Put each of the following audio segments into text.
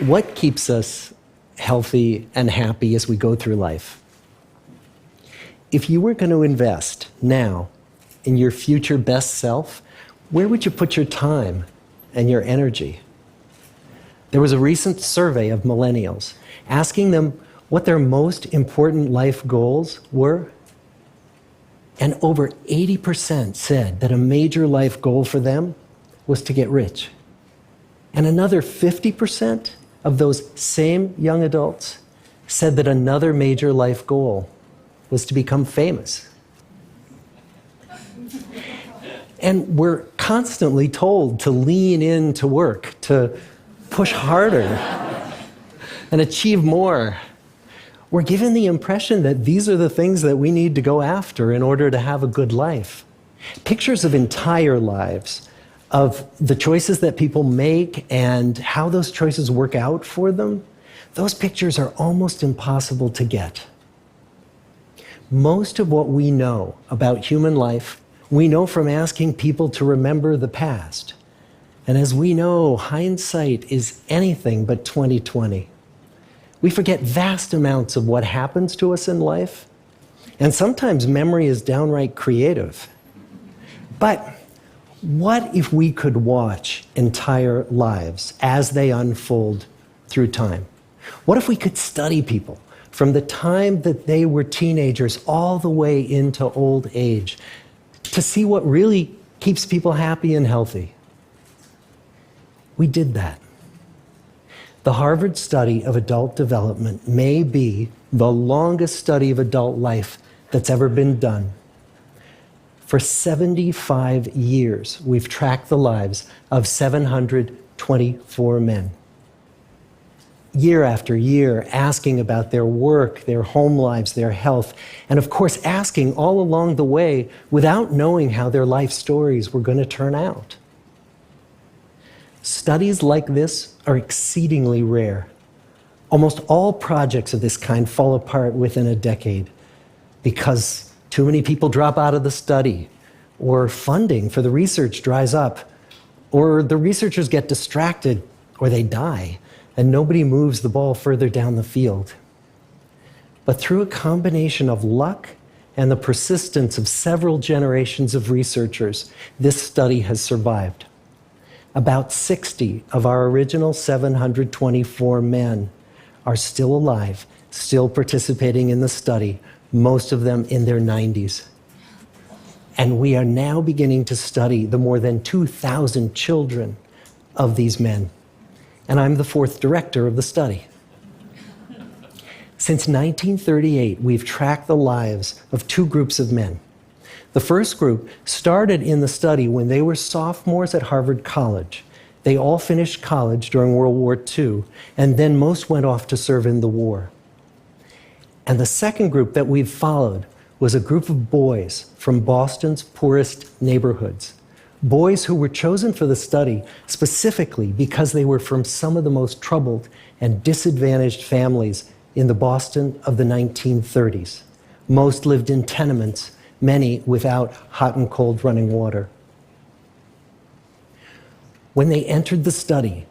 what keeps us healthy and happy as we go through life? If you were going to invest now in your future best self, where would you put your time and your energy? There was a recent survey of millennials asking them what their most important life goals were. And over 80% said that a major life goal for them was to get rich. And another 50% of those same young adults said that another major life goal was to become famous. And we're constantly told to lean into work, to push harder and achieve more. We're given the impression that these are the things that we need to go after in order to have a good life. Pictures of entire lives, of the choices that people make and how those choices work out for them, those pictures are almost impossible to get. Most of what we know about human life, we know from asking people to remember the past. And as we know, hindsight is anything but 20/20. We forget vast amounts of what happens to us in life, and sometimes memory is downright creative. But what if we could watch entire lives as they unfold through time? What if we could study people from the time that they were teenagers all the way into old age to see what really keeps people happy and healthy? We did that. The Harvard study of adult development may be the longest study of adult life that's ever been done. For 75 years, we've tracked the lives of 724 men. Year after year, asking about their work, their home lives, their health, and of course, asking all along the way without knowing how their life stories were going to turn out. Studies like this are exceedingly rare. Almost all projects of this kind fall apart within a decade because too many people drop out of the study, or funding for the research dries up, or the researchers get distracted, or they die, and nobody moves the ball further down the field. But through a combination of luck and the persistence of several generations of researchers, this study has survived. About 60 of our original 724 men are still alive, still participating in the study, most of them in their 90s. And we are now beginning to study the more than 2,000 children of these men. And I'm the fourth director of the study. Since 1938, we've tracked the lives of two groups of men. The first group started in the study when they were sophomores at Harvard College. They all finished college during World War II, and then most went off to serve in the war. And the second group that we've followed was a group of boys from Boston's poorest neighborhoods. Boys who were chosen for the study specifically because they were from some of the most troubled and disadvantaged families in the Boston of the 1930s. Most lived in tenements, many without hot and cold running water. When they entered the study,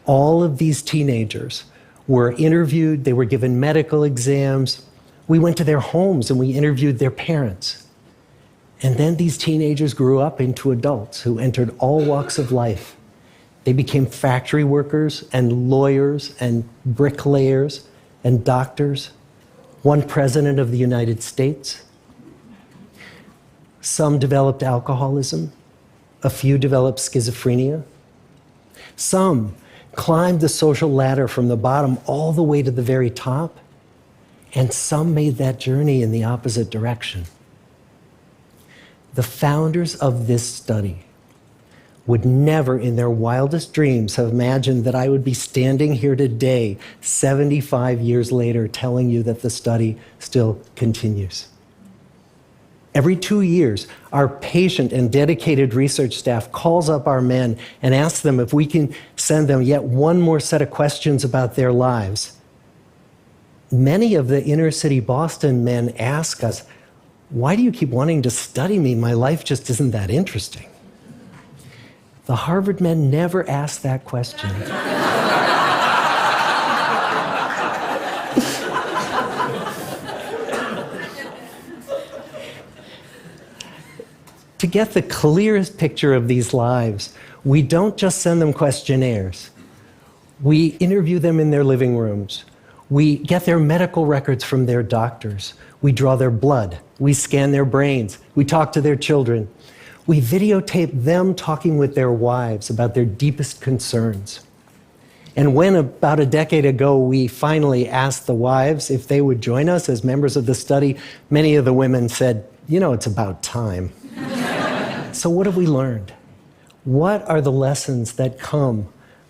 all of these teenagers were interviewed, they were given medical exams. We went to their homes and we interviewed their parents. And then these teenagers grew up into adults who entered all walks of life. They became factory workers and lawyers and bricklayers and doctors, one president of the United States. Some developed alcoholism, a few developed schizophrenia. Some climbed the social ladder from the bottom all the way to the very top, and some made that journey in the opposite direction. The founders of this study would never in their wildest dreams have imagined that I would be standing here today, 75 years later, telling you that the study still continues. Every 2 years, our patient and dedicated research staff calls up our men and asks them if we can send them yet one more set of questions about their lives. Many of the inner city Boston men ask us, "Why do you keep wanting to study me? My life just isn't that interesting." The Harvard men never asked that question. get the clearest picture of these lives, we don't just send them questionnaires. We interview them in their living rooms. We get their medical records from their doctors. We draw their blood. We scan their brains. We talk to their children. We videotape them talking with their wives about their deepest concerns. And when about a decade ago we finally asked the wives if they would join us as members of the study, many of the women said, "You know, it's about time." So what have we learned? What are the lessons that come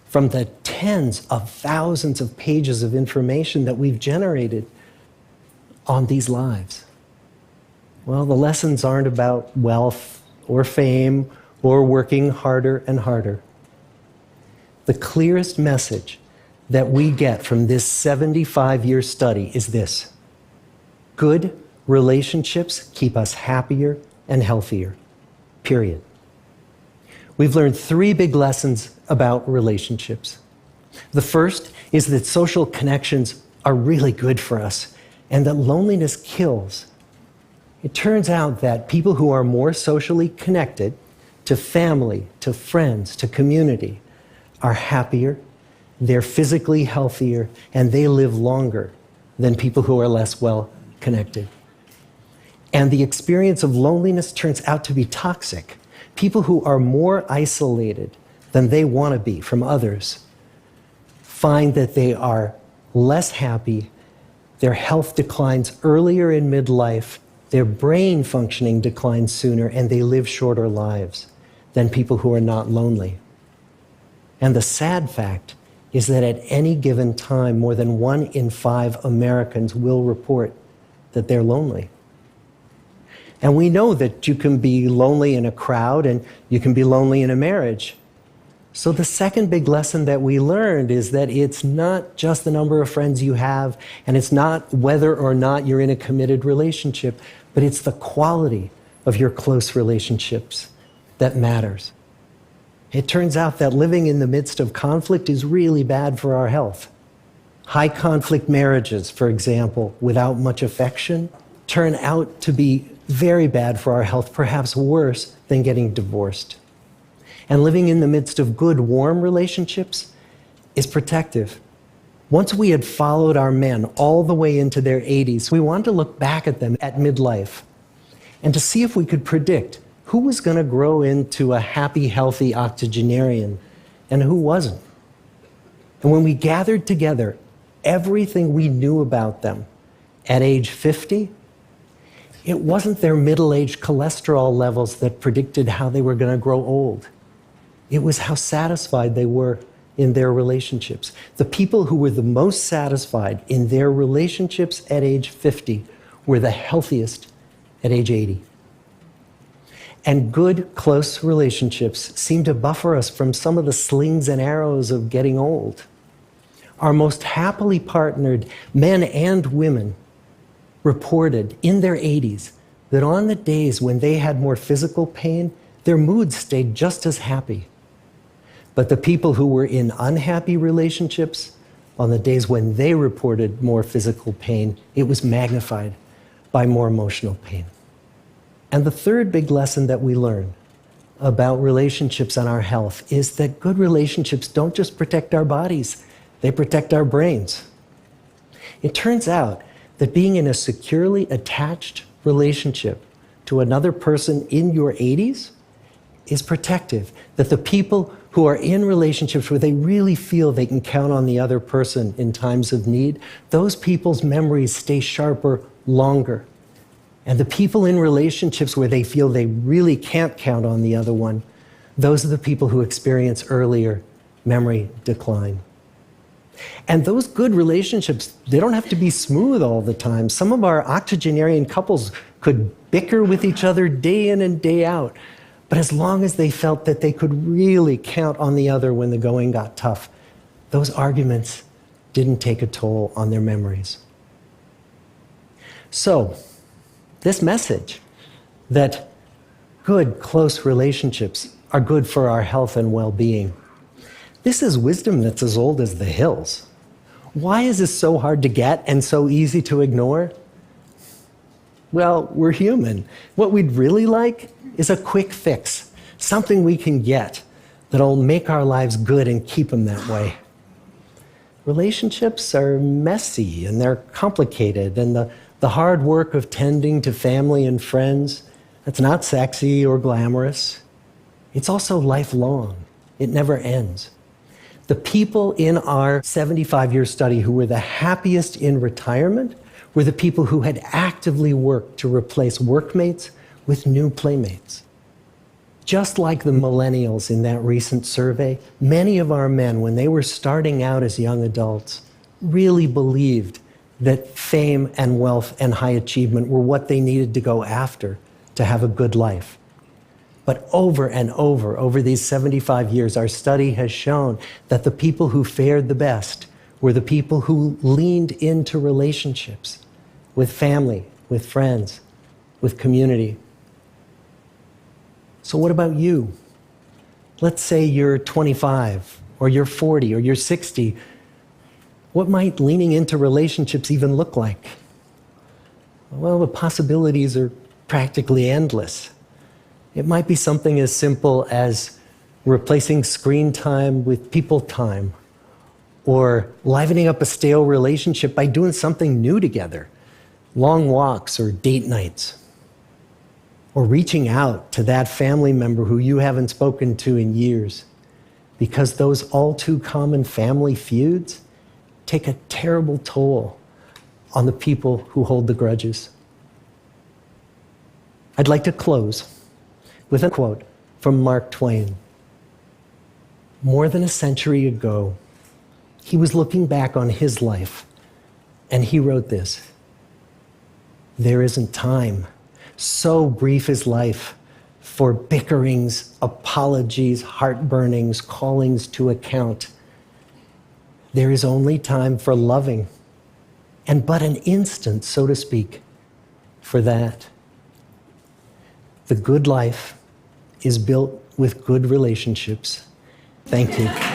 from the tens of thousands of pages of information that we've generated on these lives? Well, the lessons aren't about wealth or fame or working harder and harder. The clearest message that we get from this 75-year study is this: good relationships keep us happier and healthier, period. We've learned 3 big lessons about relationships. The first is that social connections are really good for us and that loneliness kills. It turns out that people who are more socially connected to family, to friends, to community, are happier, they're physically healthier, and they live longer than people who are less well connected. And the experience of loneliness turns out to be toxic. People who are more isolated than they want to be from others find that they are less happy, their health declines earlier in midlife, their brain functioning declines sooner, and they live shorter lives than people who are not lonely. And the sad fact is that at any given time, more than 1 in 5 Americans will report that they're lonely. And we know that you can be lonely in a crowd and you can be lonely in a marriage. So the second big lesson that we learned is that it's not just the number of friends you have, and it's not whether or not you're in a committed relationship, but it's the quality of your close relationships that matters. It turns out that living in the midst of conflict is really bad for our health. High conflict marriages, for example, without much affection, turn out to be very bad for our health, perhaps worse than getting divorced. And living in the midst of good, warm relationships is protective. Once we had followed our men all the way into their 80s, we wanted to look back at them at midlife and to see if we could predict who was going to grow into a happy, healthy octogenarian and who wasn't. And when we gathered together everything we knew about them at age 50, it wasn't their middle-aged cholesterol levels that predicted how they were going to grow old. It was how satisfied they were in their relationships. The people who were the most satisfied in their relationships at age 50 were the healthiest at age 80. And good, close relationships seem to buffer us from some of the slings and arrows of getting old. Our most happily partnered men and women reported in their 80s that on the days when they had more physical pain, their moods stayed just as happy. But the people who were in unhappy relationships, on the days when they reported more physical pain, it was magnified by more emotional pain. And the third big lesson that we learn about relationships and our health is that good relationships don't just protect our bodies, they protect our brains. It turns out that being in a securely attached relationship to another person in your 80s is protective. That the people who are in relationships where they really feel they can count on the other person in times of need, those people's memories stay sharper longer. And the people in relationships where they feel they really can't count on the other one, those are the people who experience earlier memory decline. And those good relationships, they don't have to be smooth all the time. Some of our octogenarian couples could bicker with each other day in and day out. But as long as they felt that they could really count on the other when the going got tough, those arguments didn't take a toll on their memories. So, this message that good, close relationships are good for our health and well-being, this is wisdom that's as old as the hills. Why is this so hard to get and so easy to ignore? Well, we're human. What we'd really like is a quick fix, something we can get that'll make our lives good and keep them that way. Relationships are messy and they're complicated, and the hard work of tending to family and friends, that's not sexy or glamorous. It's also lifelong. It never ends. The people in our 75-year study who were the happiest in retirement were the people who had actively worked to replace workmates with new playmates. Just like the millennials in that recent survey, many of our men, when they were starting out as young adults, really believed that fame and wealth and high achievement were what they needed to go after to have a good life. But over and over these 75 years, our study has shown that the people who fared the best were the people who leaned into relationships with family, with friends, with community. So what about you? Let's say you're 25, or you're 40, or you're 60. What might leaning into relationships even look like? Well, the possibilities are practically endless. It might be something as simple as replacing screen time with people time, or livening up a stale relationship by doing something new together, long walks or date nights, or reaching out to that family member who you haven't spoken to in years, because those all too common family feuds take a terrible toll on the people who hold the grudges. I'd like to close with a quote from Mark Twain. More than a century ago, he was looking back on his life, and he wrote this: "There isn't time, so brief is life, for bickerings, apologies, heartburnings, callings to account. There is only time for loving, and but an instant, so to speak, for that. The good life is built with good relationships." Thank you.